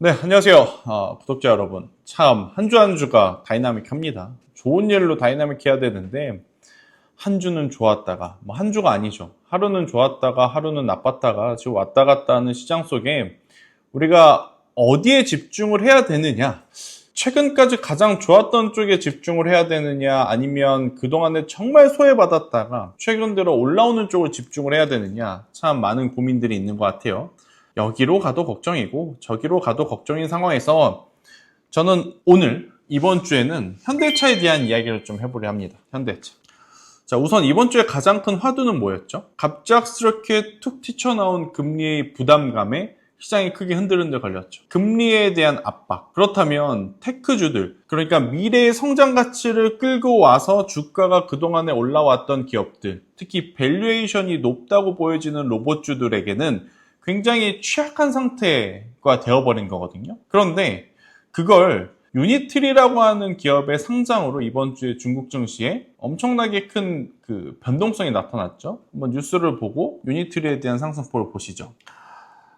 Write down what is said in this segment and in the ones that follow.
네, 안녕하세요. 구독자 여러분. 참, 한 주 한 주가 다이나믹합니다. 좋은 일로 다이나믹해야 되는데, 한 주는 좋았다가, 한 주가 아니죠. 하루는 좋았다가, 하루는 나빴다가, 지금 왔다 갔다 하는 시장 속에 우리가 어디에 집중을 해야 되느냐, 최근까지 가장 좋았던 쪽에 집중을 해야 되느냐, 아니면 그동안에 정말 소외받았다가 최근 들어 올라오는 쪽을 집중을 해야 되느냐, 참 많은 고민들이 있는 것 같아요. 여기로 가도 걱정이고 저기로 가도 걱정인 상황에서 저는 오늘 이번 주에는 현대차에 대한 이야기를 좀 해보려 합니다. 현대차. 자, 우선 이번 주에 가장 큰 화두는 뭐였죠? 갑작스럽게 툭 튀쳐나온 금리의 부담감에 시장이 크게 흔들흔들 걸렸죠. 금리에 대한 압박. 그렇다면 테크주들, 그러니까 미래의 성장 가치를 끌고 와서 주가가 그동안에 올라왔던 기업들, 특히 밸류에이션이 높다고 보여지는 로봇주들에게는 굉장히 취약한 상태가 되어버린 거거든요. 그런데 그걸 유니트리라고 하는 기업의 상장으로 이번 주에 중국 증시에 엄청나게 큰 그 변동성이 나타났죠. 한번 뉴스를 보고 유니트리에 대한 상승폭을 보시죠.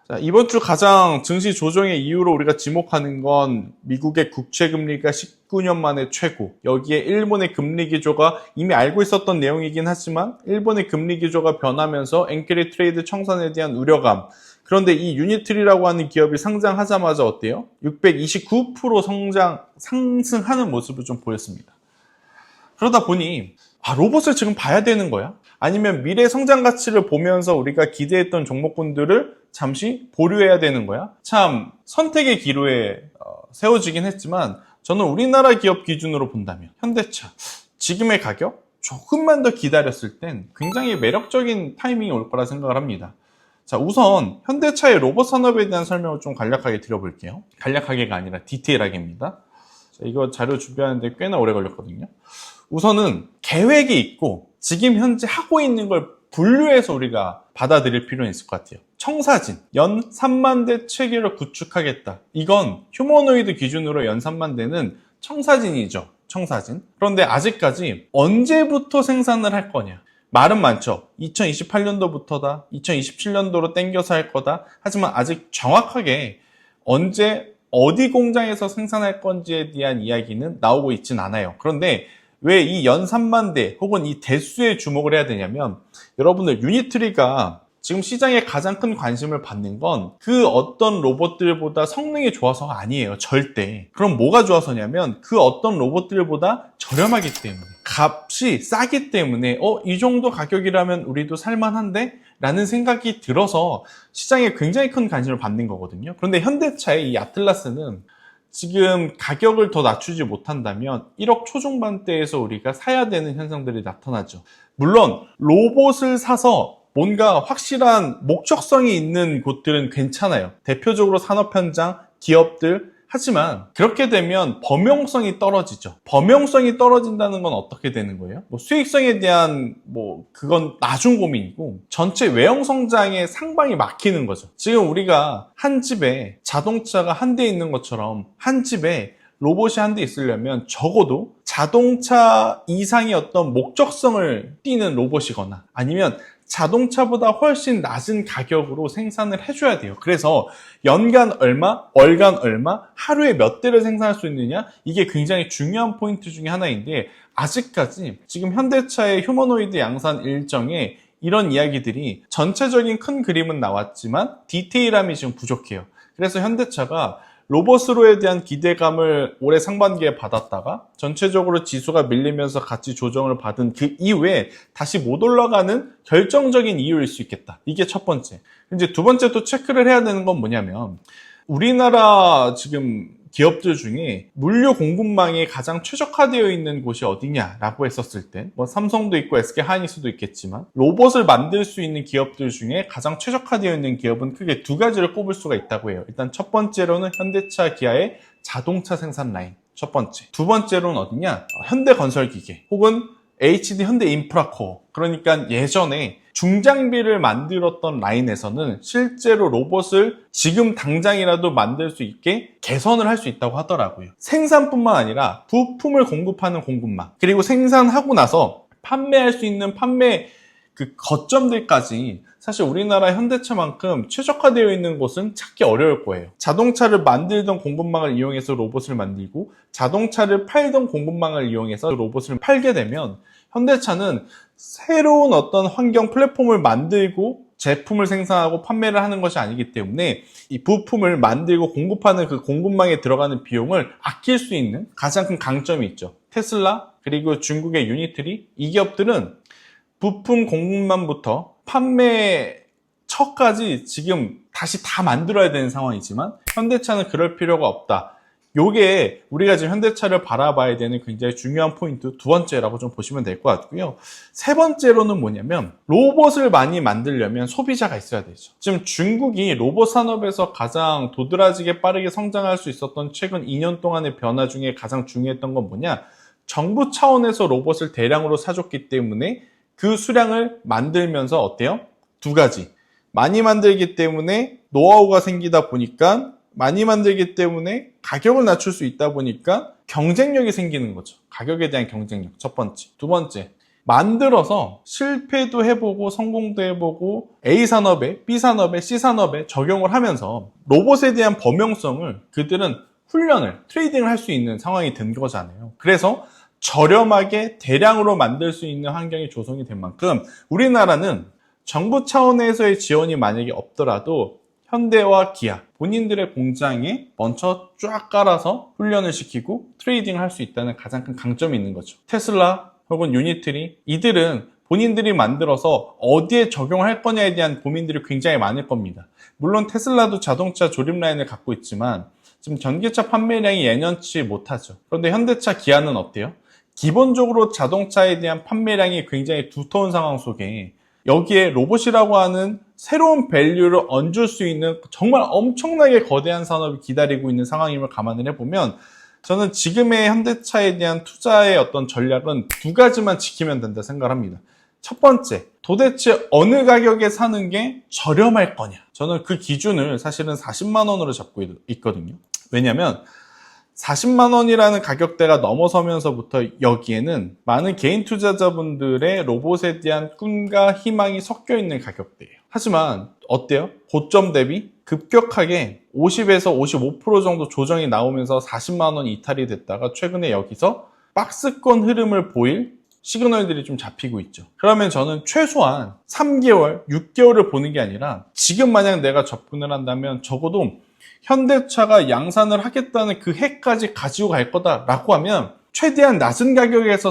자, 이번 주 가장 증시 조정의 이유로 우리가 지목하는 건 미국의 국채금리가 19년 만에 최고, 여기에 일본의 금리 기조가 이미 알고 있었던 내용이긴 하지만 일본의 금리 기조가 변하면서 엔캐리 트레이드 청산에 대한 우려감. 그런데 이 유니트리라고 하는 기업이 상장하자마자 어때요? 629% 상승하는 모습을 좀 보였습니다. 그러다 보니 로봇을 지금 봐야 되는 거야? 아니면 미래 성장 가치를 보면서 우리가 기대했던 종목군들을 잠시 보류해야 되는 거야? 참 선택의 기로에 세워지긴 했지만 저는 우리나라 기업 기준으로 본다면 현대차 지금의 가격 조금만 더 기다렸을 땐 굉장히 매력적인 타이밍이 올 거라 생각을 합니다. 자, 우선 현대차의 로봇 산업에 대한 설명을 좀 간략하게 드려볼게요. 간략하게가 아니라 디테일하게입니다. 자, 이거 자료 준비하는데 꽤나 오래 걸렸거든요. 우선은 계획이 있고 지금 현재 하고 있는 걸 분류해서 우리가 받아들일 필요는 있을 것 같아요. 청사진, 연 3만 대 체계를 구축하겠다. 이건 휴머노이드 기준으로 연 3만 대는 청사진이죠. 청사진. 그런데 아직까지 언제부터 생산을 할 거냐? 말은 많죠. 2028년도부터다. 2027년도로 땡겨서 할 거다. 하지만 아직 정확하게 언제 어디 공장에서 생산할 건지에 대한 이야기는 나오고 있진 않아요. 그런데 왜 이 연 3만 대 혹은 이 대수에 주목을 해야 되냐면 여러분들 유니트리가 지금 시장에 가장 큰 관심을 받는 건 그 어떤 로봇들보다 성능이 좋아서가 아니에요. 절대. 그럼 뭐가 좋아서냐면 그 어떤 로봇들보다 저렴하기 때문에, 값이 싸기 때문에 이 정도 가격이라면 우리도 살만한데? 라는 생각이 들어서 시장에 굉장히 큰 관심을 받는 거거든요. 그런데 현대차의 이 아틀라스는 지금 가격을 더 낮추지 못한다면 1억 초중반대에서 우리가 사야 되는 현상들이 나타나죠. 물론 로봇을 사서 뭔가 확실한 목적성이 있는 곳들은 괜찮아요. 대표적으로 산업 현장, 기업들. 하지만 그렇게 되면 범용성이 떨어지죠. 범용성이 떨어진다는 건 어떻게 되는 거예요? 수익성에 대한 그건 나중 고민이고 전체 외형 성장의 상방이 막히는 거죠. 지금 우리가 한 집에 자동차가 한 대 있는 것처럼 한 집에 로봇이 한 대 있으려면 적어도 자동차 이상의 어떤 목적성을 띠는 로봇이거나 아니면 자동차보다 훨씬 낮은 가격으로 생산을 해줘야 돼요. 그래서 연간 얼마, 월간 얼마, 하루에 몇 대를 생산할 수 있느냐, 이게 굉장히 중요한 포인트 중에 하나인데 아직까지 지금 현대차의 휴머노이드 양산 일정에 이런 이야기들이 전체적인 큰 그림은 나왔지만 디테일함이 지금 부족해요. 그래서 현대차가 로봇으로에 대한 기대감을 올해 상반기에 받았다가 전체적으로 지수가 밀리면서 같이 조정을 받은 그 이후에 다시 못 올라가는 결정적인 이유일 수 있겠다. 이게 첫 번째. 이제 두 번째 또 체크를 해야 되는 건 뭐냐면 우리나라 지금 기업들 중에 물류 공급망이 가장 최적화되어 있는 곳이 어디냐라고 했었을 때 삼성도 있고 SK 하이닉스도 있겠지만 로봇을 만들 수 있는 기업들 중에 가장 최적화되어 있는 기업은 크게 두 가지를 꼽을 수가 있다고 해요. 일단 첫 번째로는 현대차 기아의 자동차 생산 라인, 첫 번째. 두 번째로는 어디냐? 현대건설기계 혹은 HD 현대인프라코어. 그러니까 예전에 중장비를 만들었던 라인에서는 실제로 로봇을 지금 당장이라도 만들 수 있게 개선을 할 수 있다고 하더라고요. 생산뿐만 아니라 부품을 공급하는 공급망, 그리고 생산하고 나서 판매할 수 있는 판매 그 거점들까지 사실 우리나라 현대차만큼 최적화되어 있는 곳은 찾기 어려울 거예요. 자동차를 만들던 공급망을 이용해서 로봇을 만들고 자동차를 팔던 공급망을 이용해서 로봇을 팔게 되면 현대차는 새로운 어떤 환경 플랫폼을 만들고 제품을 생산하고 판매를 하는 것이 아니기 때문에 이 부품을 만들고 공급하는 그 공급망에 들어가는 비용을 아낄 수 있는 가장 큰 강점이 있죠. 테슬라 그리고 중국의 유니트리, 이 기업들은 부품 공급망부터 판매처까지 지금 다시 다 만들어야 되는 상황이지만 현대차는 그럴 필요가 없다. 요게 우리가 지금 현대차를 바라봐야 되는 굉장히 중요한 포인트 두 번째라고 좀 보시면 될 것 같고요. 세 번째로는 뭐냐면 로봇을 많이 만들려면 소비자가 있어야 되죠. 지금 중국이 로봇 산업에서 가장 도드라지게 빠르게 성장할 수 있었던 최근 2년 동안의 변화 중에 가장 중요했던 건 뭐냐? 정부 차원에서 로봇을 대량으로 사줬기 때문에 그 수량을 만들면서 어때요? 두 가지. 많이 만들기 때문에 노하우가 생기다 보니까 많이 만들기 때문에 가격을 낮출 수 있다 보니까 경쟁력이 생기는 거죠. 가격에 대한 경쟁력, 첫 번째. 두 번째, 만들어서 실패도 해보고 성공도 해보고 A 산업에, B 산업에, C 산업에 적용을 하면서 로봇에 대한 범용성을 그들은 훈련을, 트레이딩을 할 수 있는 상황이 된 거잖아요. 그래서 저렴하게 대량으로 만들 수 있는 환경이 조성이 된 만큼 우리나라는 정부 차원에서의 지원이 만약에 없더라도 현대와 기아 본인들의 공장에 먼저 쫙 깔아서 훈련을 시키고 트레이딩을 할 수 있다는 가장 큰 강점이 있는 거죠. 테슬라 혹은 유니트리 이들은 본인들이 만들어서 어디에 적용할 거냐에 대한 고민들이 굉장히 많을 겁니다. 물론 테슬라도 자동차 조립 라인을 갖고 있지만 지금 전기차 판매량이 예년치 못하죠. 그런데 현대차, 기아는 어때요? 기본적으로 자동차에 대한 판매량이 굉장히 두터운 상황 속에 여기에 로봇이라고 하는 새로운 밸류를 얹을 수 있는 정말 엄청나게 거대한 산업이 기다리고 있는 상황임을 감안을 해보면 저는 지금의 현대차에 대한 투자의 어떤 전략은 두 가지만 지키면 된다 생각합니다. 첫 번째, 도대체 어느 가격에 사는 게 저렴할 거냐? 저는 그 기준을 사실은 40만 원으로 잡고 있거든요. 왜냐면 40만 원이라는 가격대가 넘어서면서부터 여기에는 많은 개인 투자자분들의 로봇에 대한 꿈과 희망이 섞여 있는 가격대예요. 하지만 어때요? 고점 대비 급격하게 50에서 55% 정도 조정이 나오면서 40만 원 이탈이 됐다가 최근에 여기서 박스권 흐름을 보일 시그널들이 좀 잡히고 있죠. 그러면 저는 최소한 3개월, 6개월을 보는 게 아니라 지금 만약 내가 접근을 한다면 적어도 현대차가 양산을 하겠다는 그 해까지 가지고 갈 거다라고 하면 최대한 낮은 가격에서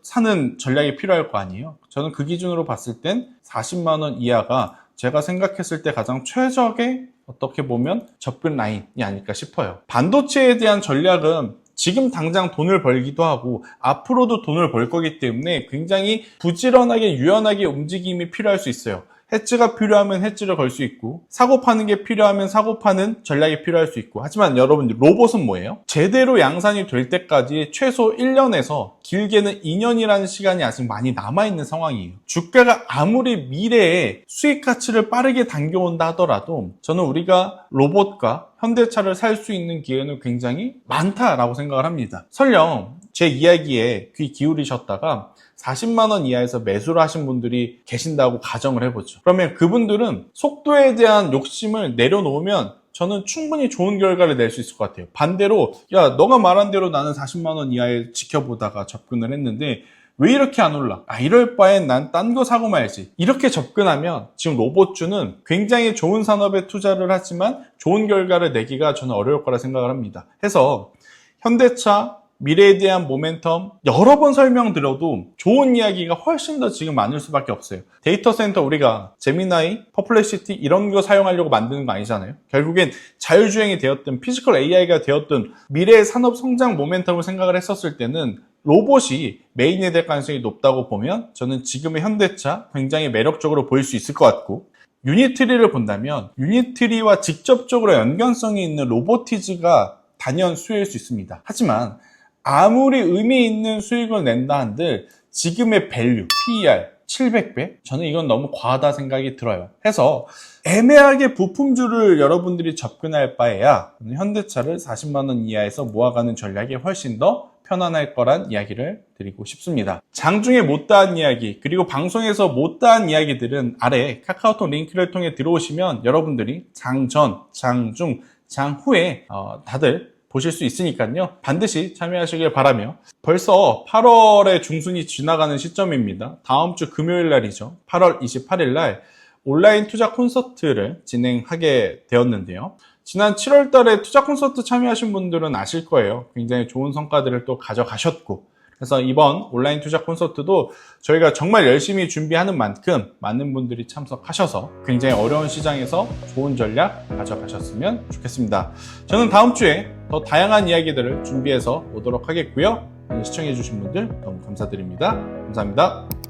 사는 전략이 필요할 거 아니에요. 저는 그 기준으로 봤을 땐 40만 원 이하가 제가 생각했을 때 가장 최적의 어떻게 보면 접근 라인이 아닐까 싶어요. 반도체에 대한 전략은 지금 당장 돈을 벌기도 하고 앞으로도 돈을 벌 거기 때문에 굉장히 부지런하게 유연하게 움직임이 필요할 수 있어요. 해지가 필요하면 해지를 걸 수 있고 사고 파는 게 필요하면 사고 파는 전략이 필요할 수 있고 하지만 여러분들 로봇은 뭐예요? 제대로 양산이 될 때까지 최소 1년에서 길게는 2년이라는 시간이 아직 많이 남아있는 상황이에요. 주가가 아무리 미래에 수익 가치를 빠르게 당겨온다 하더라도 저는 우리가 로봇과 현대차를 살 수 있는 기회는 굉장히 많다라고 생각을 합니다. 설령 제 이야기에 귀 기울이셨다가 40만 원 이하에서 매수를 하신 분들이 계신다고 가정을 해보죠. 그러면 그분들은 속도에 대한 욕심을 내려놓으면 저는 충분히 좋은 결과를 낼 수 있을 것 같아요. 반대로 야 너가 말한 대로 나는 40만 원 이하에 지켜보다가 접근을 했는데 왜 이렇게 안 올라? 이럴 바엔 난 딴 거 사고 말지. 이렇게 접근하면 지금 로봇주는 굉장히 좋은 산업에 투자를 하지만 좋은 결과를 내기가 저는 어려울 거라 생각을 합니다. 해서 현대차 미래에 대한 모멘텀 여러 번 설명드려도 좋은 이야기가 훨씬 더 지금 많을 수밖에 없어요. 데이터 센터 우리가 제미나이, 퍼플렉시티 이런 거 사용하려고 만드는 거 아니잖아요. 결국엔 자율주행이 되었든 피지컬 AI가 되었든 미래의 산업 성장 모멘텀을 생각을 했었을 때는 로봇이 메인이 될 가능성이 높다고 보면 저는 지금의 현대차 굉장히 매력적으로 보일 수 있을 것 같고 유니트리를 본다면 유니트리와 직접적으로 연관성이 있는 로보티즈가 단연 수혜일 수 있습니다. 하지만 아무리 의미 있는 수익을 낸다 한들 지금의 밸류, PER 700배? 저는 이건 너무 과하다 생각이 들어요. 해서 애매하게 부품주를 여러분들이 접근할 바에야 현대차를 40만 원 이하에서 모아가는 전략이 훨씬 더 편안할 거란 이야기를 드리고 싶습니다. 장중에 못다한 이야기, 그리고 방송에서 못다한 이야기들은 아래 카카오톡 링크를 통해 들어오시면 여러분들이 장전, 장중, 장후에 다들 보실 수 있으니까요. 반드시 참여하시길 바라며, 벌써 8월의 중순이 지나가는 시점입니다. 다음 주 금요일 날이죠. 8월 28일 날 온라인 투자 콘서트를 진행하게 되었는데요. 지난 7월 달에 투자 콘서트 참여하신 분들은 아실 거예요. 굉장히 좋은 성과들을 또 가져가셨고, 그래서 이번 온라인 투자 콘서트도 저희가 정말 열심히 준비하는 만큼 많은 분들이 참석하셔서 굉장히 어려운 시장에서 좋은 전략 가져가셨으면 좋겠습니다. 저는 다음 주에 더 다양한 이야기들을 준비해서 오도록 하겠고요. 시청해주신 분들 너무 감사드립니다. 감사합니다.